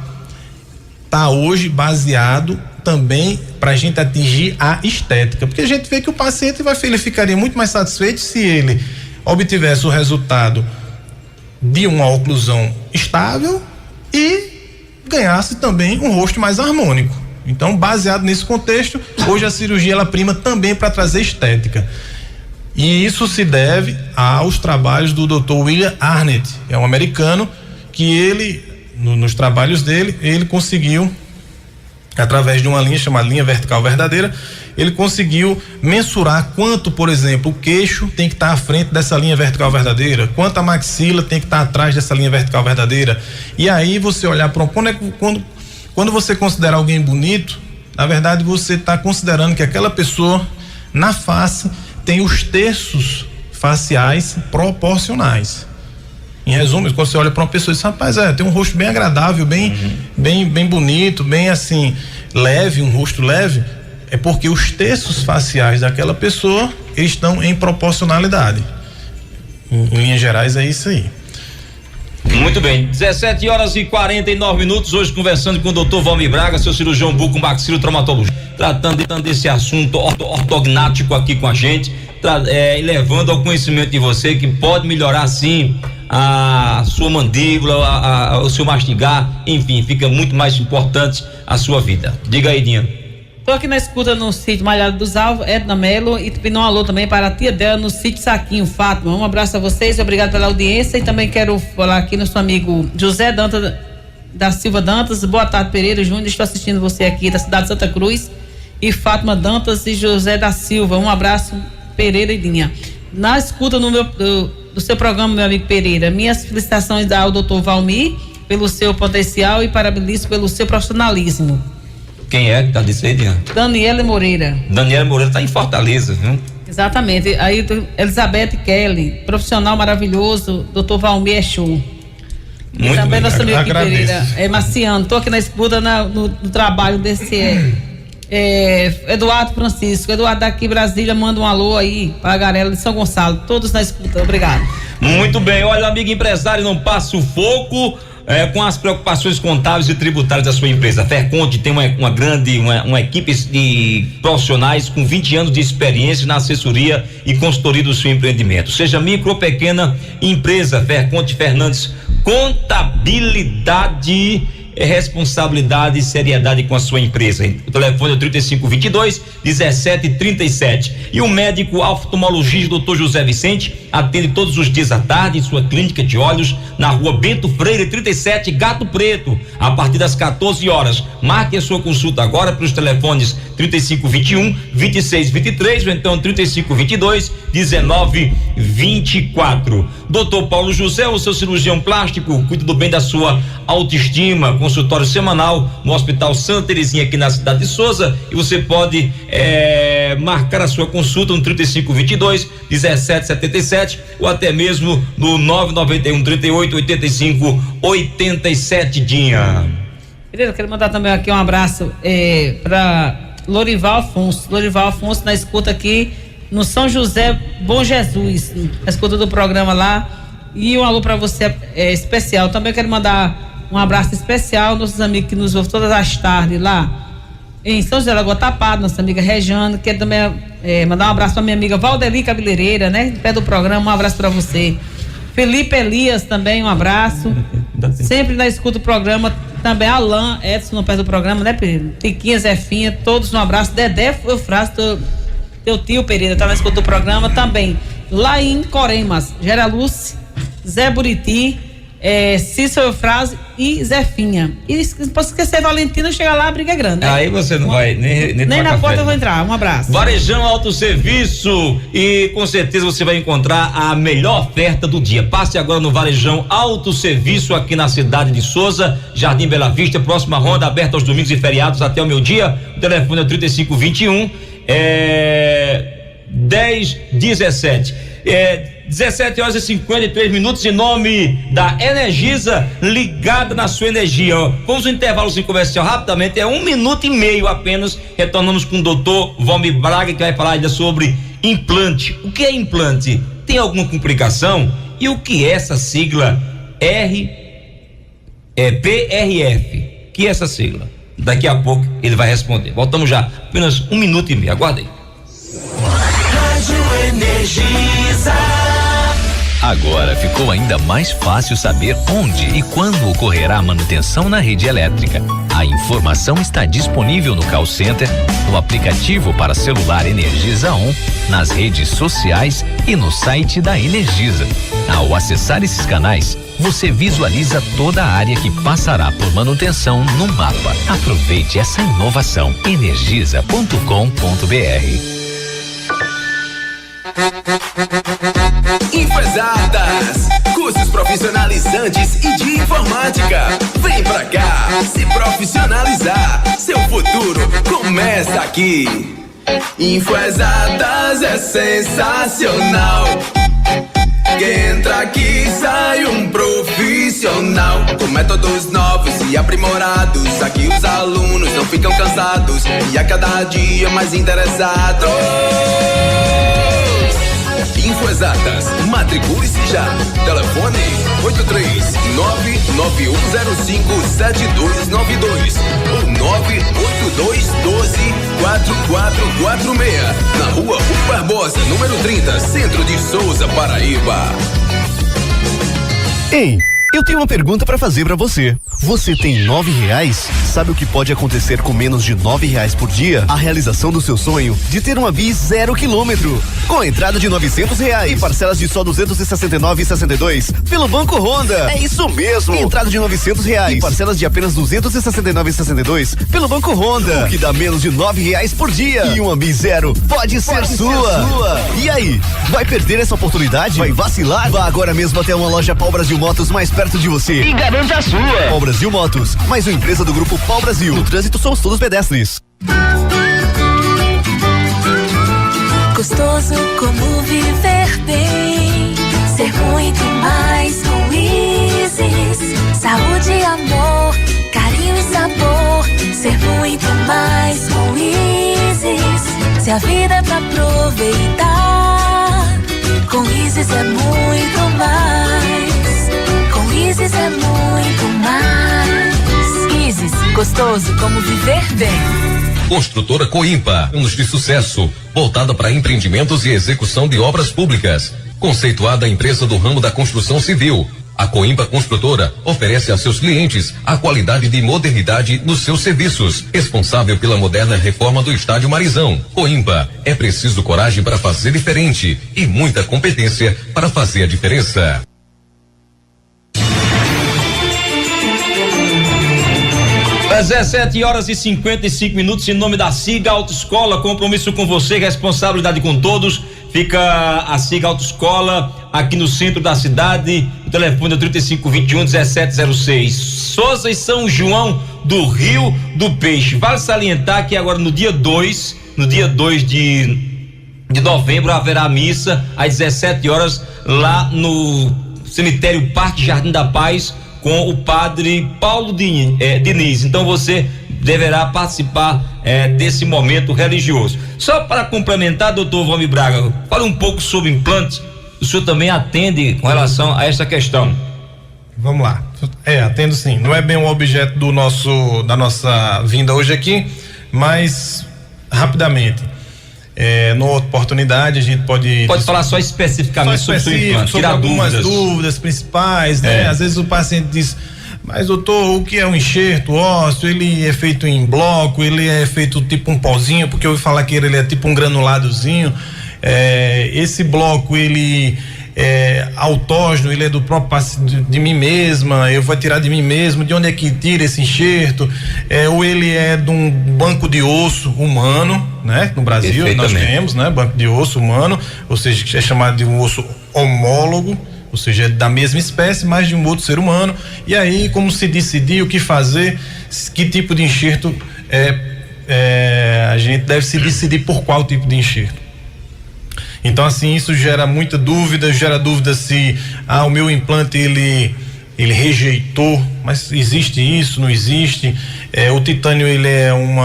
tá hoje baseado também para a gente atingir a estética, porque a gente vê que o paciente ele ficaria muito mais satisfeito se ele obtivesse o resultado de uma oclusão estável e ganhasse também um rosto mais harmônico. Então, baseado nesse contexto, hoje a cirurgia ela prima também para trazer estética. E isso se deve aos trabalhos do Dr. William Arnett, é um americano que ele, nos trabalhos dele, ele conseguiu, através de uma linha chamada linha vertical verdadeira, ele conseguiu mensurar quanto, por exemplo, o queixo tem que estar à frente dessa linha vertical verdadeira, quanto a maxila tem que estar atrás dessa linha vertical verdadeira. E aí você olhar para quando você considera alguém bonito, na verdade você está considerando que aquela pessoa na face tem os terços faciais proporcionais. Em resumo, quando você olha para uma pessoa e diz, rapaz, tem um rosto bem agradável, bem bonito, bem assim, leve, um rosto leve, é porque os terços faciais daquela pessoa estão em proporcionalidade. Em linhas gerais é isso aí. Muito bem, 17h49, hoje conversando com o Dr. Valmir Braga, seu cirurgião buco-maxilo-traumatologista, tratando desse assunto ortognático aqui com a gente, levando ao conhecimento de você que pode melhorar sim a sua mandíbula, o seu mastigar, enfim, fica muito mais importante a sua vida. Diga aí, Dinha. Tô aqui na escuta no sítio Malhado dos Alvos, Edna Melo, e também um alô também para a tia dela no sítio Saquinho, Fátima. Um abraço a vocês, obrigado pela audiência, e também quero falar aqui no seu amigo José Dantas da Silva Dantas. Boa tarde, Pereira Júnior, estou assistindo você aqui da cidade de Santa Cruz, e Fátima Dantas e José da Silva. Um abraço, Pereira e Dinha. Na escuta do seu programa, meu amigo Pereira, minhas felicitações ao doutor Valmir pelo seu potencial e parabenizo pelo seu profissionalismo. Quem é que tá disso aí, Diana? Daniela Moreira. Daniela Moreira tá em Fortaleza, viu? Exatamente. Aí, Elizabeth Kelly, profissional maravilhoso, doutor Valmir é show. Muito e também bem, nosso amigo agradeço. Pereira, Marciano, tô aqui na escuta no trabalho desse Eduardo Francisco. Eduardo daqui Brasília, manda um alô aí para a galera de São Gonçalo, todos na escuta, obrigado. Muito bem, olha, amigo empresário, não passe sufoco com as preocupações contábeis e tributárias da sua empresa. A Ferconte tem uma equipe de profissionais com 20 anos de experiência na assessoria e consultoria do seu empreendimento. Seja micro ou pequena empresa, Ferconte Fernandes Contabilidade, responsabilidade e seriedade com a sua empresa. O telefone é 3522-1737. E o médico oftalmologista Dr. José Vicente atende todos os dias à tarde em sua clínica de olhos na rua Bento Freire 37, Gato Preto, a partir das 14 horas. Marque a sua consulta agora pelos telefones 3521-2623 ou então 3522-1924. Dr. Paulo José, o seu cirurgião plástico, cuida do bem da sua autoestima. Consultório semanal no Hospital Santa Terezinha aqui na cidade de Souza, e você pode marcar a sua consulta no 3522-1777 ou até mesmo no 991-38-85-87 Dinha. Querido, quero mandar também aqui um abraço para Lorival Afonso na escuta aqui no São José Bom Jesus, na escuta do programa lá, e um alô para você especial. Também quero mandar um abraço especial aos nossos amigos que nos ouvem todas as tardes lá em São José da Lagoa Tapada, nossa amiga Rejane. Quero também mandar um abraço para minha amiga Valdeli Cabeleireira, né? Pé do programa, um abraço para você. Felipe Elias também, um abraço. Sempre na escuta do programa. Também Alain Edson no pé do programa, né, Pereira? Tiquinha, Zefinha, todos um abraço. Dedé Eufrásio, teu tio Pereira, tá na escuta do programa também. Lá em Coremas, Gera Lúcia, Zé Buriti, Cícero Eufrásio e Zefinha. E se posso esquecer Valentina, chegar lá, a briga é grande, né? Aí você não vai nem na café, porta eu vou entrar. Um abraço. Varejão Autosserviço, e com certeza você vai encontrar a melhor oferta do dia. Passe agora no Varejão Autosserviço aqui na cidade de Souza, Jardim Bela Vista, próxima ronda, aberta aos domingos e feriados até o meio-dia. O telefone é 3521 1017. 17 horas e 53 minutos, em nome da Energisa, ligada na sua energia. Vamos ao intervalo comercial rapidamente, 1 minuto e meio apenas. Retornamos com o doutor Valmir Braga, que vai falar ainda sobre implante. O que é implante? Tem alguma complicação? E o que é essa sigla PRF? Que é essa sigla? Daqui a pouco ele vai responder. Voltamos já, apenas 1 minuto e meio, aguardem. Rádio Energisa. Agora ficou ainda mais fácil saber onde e quando ocorrerá a manutenção na rede elétrica. A informação está disponível no call center, no aplicativo para celular Energisa On, nas redes sociais e no site da Energisa. Ao acessar esses canais, você visualiza toda a área que passará por manutenção no mapa. Aproveite essa inovação. energisa.com.br. Infoexatas, cursos profissionalizantes e de informática. Vem pra cá, se profissionalizar. Seu futuro começa aqui. Infoexatas é sensacional. Quem entra aqui sai um profissional. Com métodos novos e aprimorados, aqui os alunos não ficam cansados e a cada dia mais interessados. Infoexatas, matricule-se já. Telefone 83991057292 ou 982124446. Na rua Rui Barbosa, número 30, Centro de Souza, Paraíba. Ei, eu tenho uma pergunta pra fazer pra você. Você tem R$9? Sabe o que pode acontecer com menos de R$9 por dia? A realização do seu sonho de ter uma Bis 0 km. Com a entrada de R$900 e parcelas de só R$269,62 pelo Banco Honda. É isso mesmo. Entrada de R$900 e parcelas de apenas R$269,62 pelo Banco Honda. O que dá menos de R$9 por dia. E uma Bis 0 pode ser sua. E aí, vai perder essa oportunidade? Vai vacilar? Vá agora mesmo até uma loja Pau Brasil Motos mais perto de você e garanta a sua. Pau Brasil Motos, mais uma empresa do Grupo Pau Brasil. No trânsito somos todos pedestres. Gostoso como viver bem, ser muito mais com Isis. Saúde, amor, carinho e sabor, ser muito mais com Isis. Se a vida é pra aproveitar, com Isis é muito mais. mais. Com Isis é muito mais. Isis, gostoso como viver bem. Construtora Coimpa, anos de sucesso, voltada para empreendimentos e execução de obras públicas. Conceituada empresa do ramo da construção civil, a Coimpa Construtora oferece a seus clientes a qualidade de modernidade nos seus serviços. Responsável pela moderna reforma do Estádio Marizão. Coimpa, é preciso coragem para fazer diferente e muita competência para fazer a diferença. Às 17h55 em nome da Siga Autoescola, compromisso com você, responsabilidade com todos. Fica a Siga Autoescola aqui no centro da cidade. O telefone é 3521-1706. Souza e São João do Rio do Peixe. Vale salientar que agora no dia 2 de novembro haverá missa às 17 horas lá no cemitério Parque Jardim da Paz com o padre Paulo Diniz. Então você deverá participar desse momento religioso. Só para complementar, doutor Valmir Braga, fala um pouco sobre implantes. O senhor também atende com relação a essa questão? Vamos lá. Atendo sim. Não é bem o objeto da nossa vinda hoje aqui, mas rapidamente. Numa oportunidade a gente pode falar só especificamente sobre o implante, sobre algumas dúvidas principais, né? Às vezes o paciente diz: mas doutor, o que é um enxerto ósseo? Ele é feito em bloco, ele é feito tipo um pozinho, porque eu ouvi falar que ele é tipo um granuladozinho. Esse bloco ele é autógeno, ele é do próprio paciente, de mim mesma, eu vou tirar de mim mesmo. De onde é que tira esse enxerto? Ou ele é de um banco de osso humano, né? No Brasil nós temos, né? Banco de osso humano, ou seja, é chamado de um osso homólogo, ou seja, é da mesma espécie, mas de um outro ser humano. E aí, como se decidir o que fazer, que tipo de enxerto a gente deve se decidir por qual tipo de enxerto. Então, assim, isso gera muita dúvida, se o meu implante ele rejeitou, mas existe isso, não existe? O titânio ele é um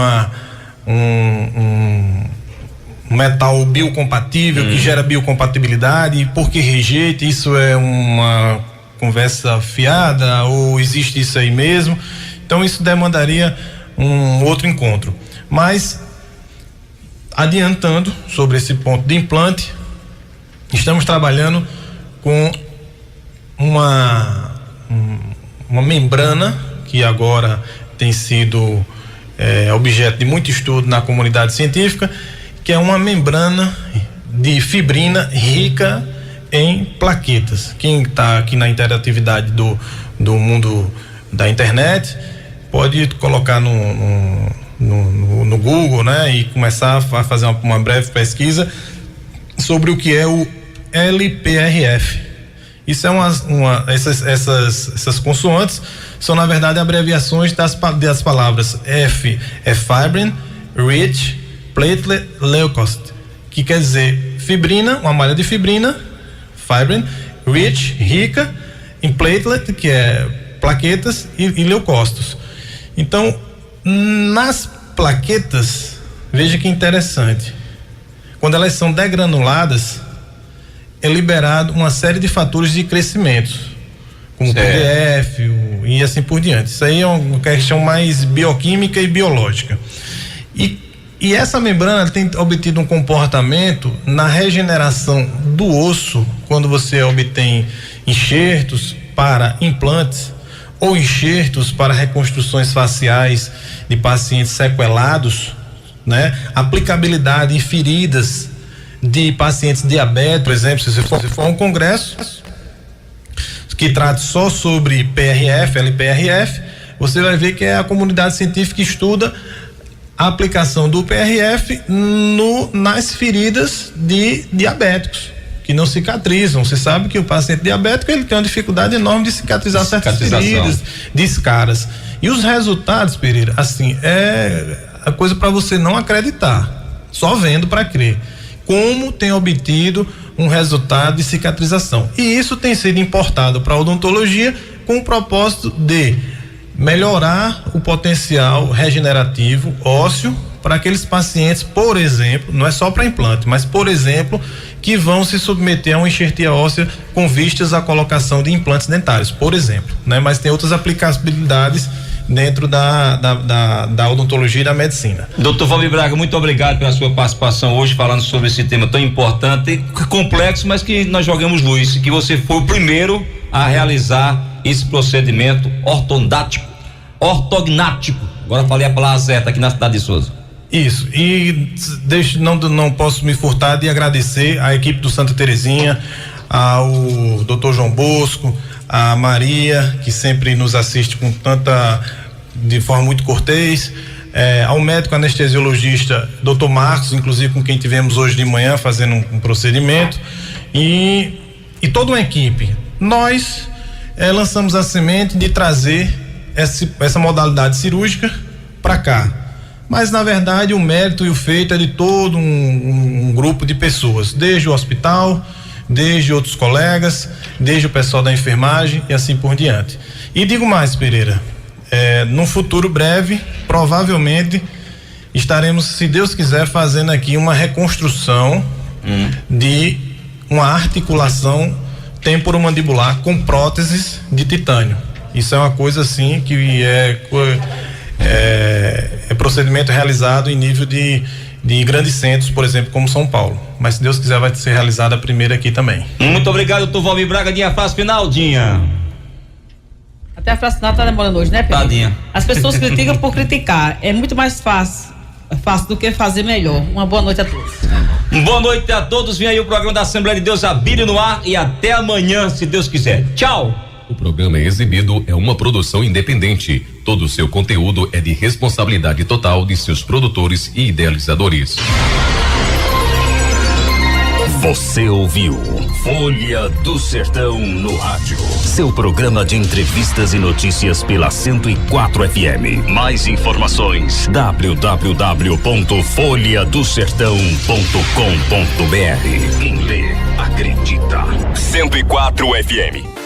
metal biocompatível que gera biocompatibilidade, e por que rejeita? Isso é uma conversa fiada ou existe isso aí mesmo? Então isso demandaria um outro encontro. Mas adiantando sobre esse ponto de implante, estamos trabalhando com uma membrana que agora tem sido objeto de muito estudo na comunidade científica, que é uma membrana de fibrina rica em plaquetas. Quem está aqui na interatividade do mundo da internet pode colocar no Google, né, e começar a fazer uma breve pesquisa sobre o que é o LPRF. Isso é essas consoantes são na verdade abreviações das palavras F é fibrin, rich, platelet, leukocyte, que quer dizer fibrina, uma malha de fibrina, fibrin, rich, rica, em platelet, que é plaquetas, e leucócitos. Então, nas plaquetas, veja que interessante, quando elas são degranuladas, é liberado uma série de fatores de crescimento, como PDF e assim por diante. Isso aí é uma questão mais bioquímica e biológica. E essa membrana tem obtido um comportamento na regeneração do osso, quando você obtém enxertos para implantes ou enxertos para reconstruções faciais de pacientes sequelados, né? Aplicabilidade em feridas de pacientes diabéticos, por exemplo, se você for a um congresso que trata só sobre PRF, LPRF, você vai ver que a comunidade científica estuda a aplicação do PRF nas feridas de diabéticos que não cicatrizam. Você sabe que o paciente diabético ele tem uma dificuldade enorme de cicatrizar certas feridas, de escaras. E os resultados, Pereira, assim, é a coisa para você não acreditar, só vendo para crer, como tem obtido um resultado de cicatrização. E isso tem sido importado para a odontologia com o propósito de melhorar o potencial regenerativo ósseo para aqueles pacientes, por exemplo, não é só para implante, mas por exemplo, que vão se submeter a uma enxertia óssea com vistas à colocação de implantes dentários, por exemplo, né? Mas tem outras aplicabilidades dentro da odontologia e da medicina. Doutor Valmir Braga, muito obrigado pela sua participação hoje, falando sobre esse tema tão importante, complexo, mas que nós jogamos luz, que você foi o primeiro a realizar esse procedimento ortognático. Agora falei a palavra certa aqui na cidade de Souza. Isso, e não posso me furtar de agradecer à equipe do Santa Terezinha, ao Dr. João Bosco, a Maria, que sempre nos assiste de forma muito cortês, ao médico anestesiologista Dr. Marcos, inclusive com quem tivemos hoje de manhã fazendo um procedimento, e toda uma equipe. Nós lançamos a semente de trazer essa modalidade cirúrgica para cá, mas na verdade o mérito e o feito é de todo um grupo de pessoas, desde o hospital, desde outros colegas, desde o pessoal da enfermagem e assim por diante. E digo mais, Pereira, num futuro breve, provavelmente estaremos, se Deus quiser, fazendo aqui uma reconstrução de uma articulação temporomandibular com próteses de titânio. Isso é uma coisa assim que é procedimento realizado em nível de grandes centros, por exemplo, como São Paulo. Mas se Deus quiser, vai ser realizada a primeira aqui também. Muito obrigado, doutor Valmir Braga. Dinha, frase final, Dinha. Até a frase final tá demorando hoje, né, Pedro? Tadinha. As pessoas criticam por criticar. É muito mais fácil do que fazer melhor. Uma boa noite a todos. Boa noite a todos. Vem aí o programa da Assembleia de Deus, a Bíblia no ar, e até amanhã, se Deus quiser. Tchau. O programa exibido é uma produção independente. Todo o seu conteúdo é de responsabilidade total de seus produtores e idealizadores. Você ouviu Folha do Sertão no rádio. Seu programa de entrevistas e notícias pela 104 FM. Mais informações: www.folhadosertão.com.br. Quem lê, acredita. 104 FM.